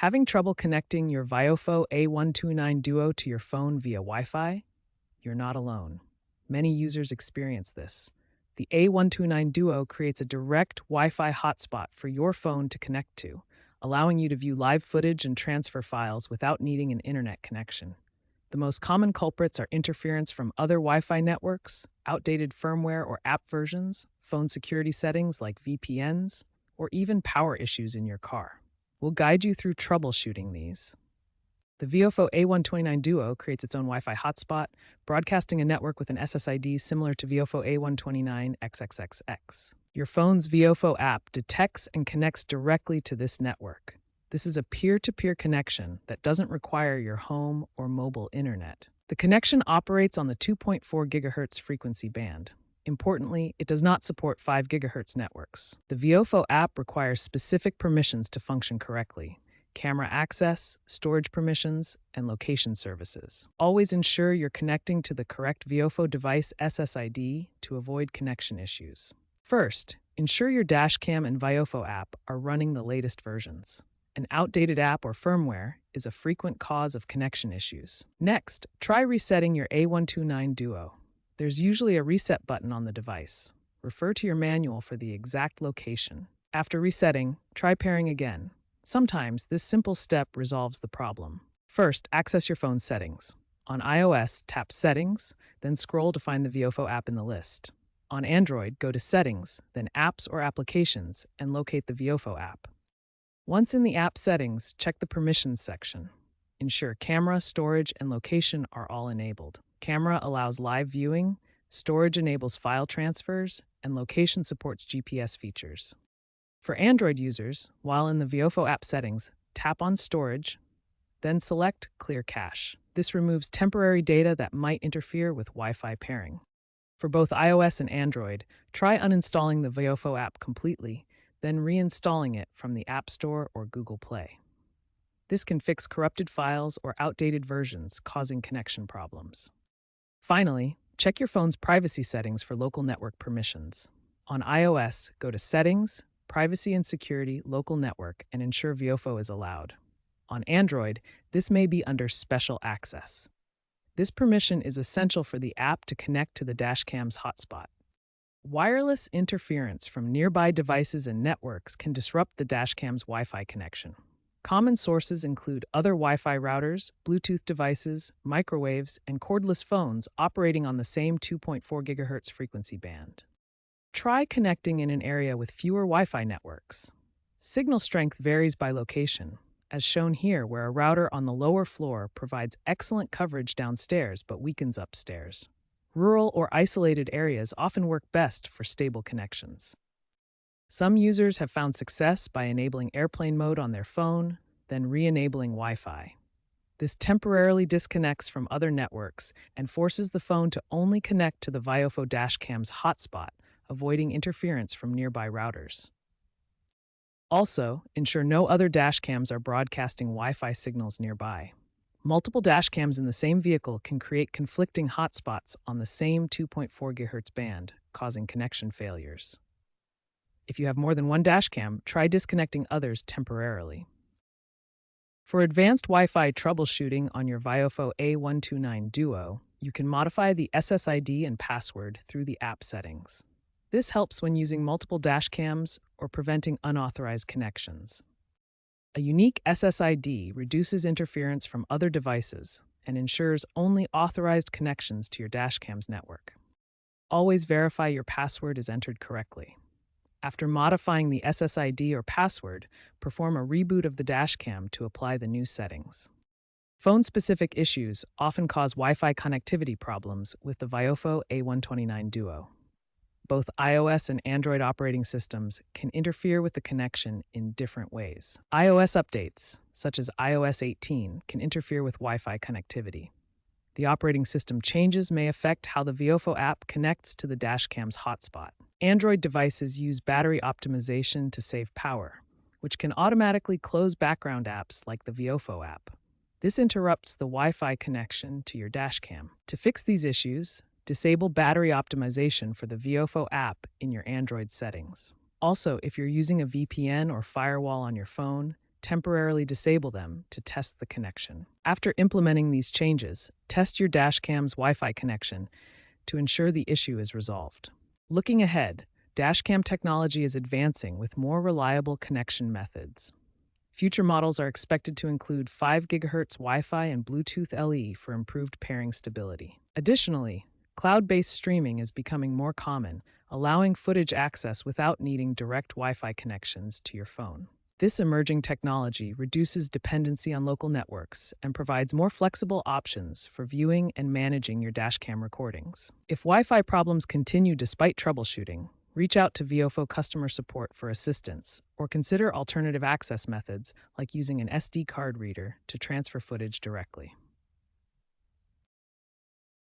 Having trouble connecting your Viofo A129 Duo to your phone via Wi-Fi? You're not alone. Many users experience this. The A129 Duo creates a direct Wi-Fi hotspot for your phone to connect to, allowing you to view live footage and transfer files without needing an internet connection. The most common culprits are interference from other Wi-Fi networks, outdated firmware or app versions, phone security settings like VPNs, or even power issues in your car. We'll guide you through troubleshooting these. The Viofo A129 Duo creates its own Wi-Fi hotspot, broadcasting a network with an SSID similar to Viofo A129 XXXX. Your phone's Viofo app detects and connects directly to this network. This is a peer-to-peer connection that doesn't require your home or mobile internet. The connection operates on the 2.4 GHz frequency band. Importantly, it does not support 5 GHz networks. The Viofo app requires specific permissions to function correctly: camera access, storage permissions, and location services. Always ensure you're connecting to the correct Viofo device SSID to avoid connection issues. First, ensure your dashcam and Viofo app are running the latest versions. An outdated app or firmware is a frequent cause of connection issues. Next, try resetting your A129 Duo. There's usually a reset button on the device. Refer to your manual for the exact location. After resetting, try pairing again. Sometimes this simple step resolves the problem. First, access your phone's settings. On iOS, tap Settings, then scroll to find the Viofo app in the list. On Android, go to Settings, then Apps or Applications, and locate the Viofo app. Once in the app settings, check the Permissions section. Ensure camera, storage, and location are all enabled. Camera allows live viewing, storage enables file transfers, and location supports GPS features. For Android users, while in the Viofo app settings, tap on Storage, then select Clear Cache. This removes temporary data that might interfere with Wi-Fi pairing. For both iOS and Android, try uninstalling the Viofo app completely, then reinstalling it from the App Store or Google Play. This can fix corrupted files or outdated versions causing connection problems. Finally, check your phone's privacy settings for local network permissions. On iOS, go to Settings, Privacy and Security, Local Network, and ensure Viofo is allowed. On Android, this may be under Special Access. This permission is essential for the app to connect to the dashcam's hotspot. Wireless interference from nearby devices and networks can disrupt the dashcam's Wi-Fi connection. Common sources include other Wi-Fi routers, Bluetooth devices, microwaves, and cordless phones operating on the same 2.4 GHz frequency band. Try connecting in an area with fewer Wi-Fi networks. Signal strength varies by location, as shown here, where a router on the lower floor provides excellent coverage downstairs but weakens upstairs. Rural or isolated areas often work best for stable connections. Some users have found success by enabling airplane mode on their phone, then re-enabling Wi-Fi. This temporarily disconnects from other networks and forces the phone to only connect to the Viofo dashcam's hotspot, avoiding interference from nearby routers. Also, ensure no other dashcams are broadcasting Wi-Fi signals nearby. Multiple dashcams in the same vehicle can create conflicting hotspots on the same 2.4 GHz band, causing connection failures. If you have more than one dashcam, try disconnecting others temporarily. For advanced Wi-Fi troubleshooting on your Viofo A129 Duo, you can modify the SSID and password through the app settings. This helps when using multiple dashcams or preventing unauthorized connections. A unique SSID reduces interference from other devices and ensures only authorized connections to your dashcam's network. Always verify your password is entered correctly. After modifying the SSID or password, perform a reboot of the dashcam to apply the new settings. Phone-specific issues often cause Wi-Fi connectivity problems with the Viofo A129 Duo. Both iOS and Android operating systems can interfere with the connection in different ways. iOS updates, such as iOS 18, can interfere with Wi-Fi connectivity. The operating system changes may affect how the Viofo app connects to the dashcam's hotspot. Android devices use battery optimization to save power, which can automatically close background apps like the Viofo app. This interrupts the Wi-Fi connection to your dashcam. To fix these issues, disable battery optimization for the Viofo app in your Android settings. Also, if you're using a VPN or firewall on your phone, temporarily disable them to test the connection. After implementing these changes, test your dashcam's Wi-Fi connection to ensure the issue is resolved. Looking ahead, dashcam technology is advancing with more reliable connection methods. Future models are expected to include 5 GHz Wi-Fi and Bluetooth LE for improved pairing stability. Additionally, cloud-based streaming is becoming more common, allowing footage access without needing direct Wi-Fi connections to your phone. This emerging technology reduces dependency on local networks and provides more flexible options for viewing and managing your dashcam recordings. If Wi-Fi problems continue despite troubleshooting, reach out to Viofo customer support for assistance, or consider alternative access methods like using an SD card reader to transfer footage directly.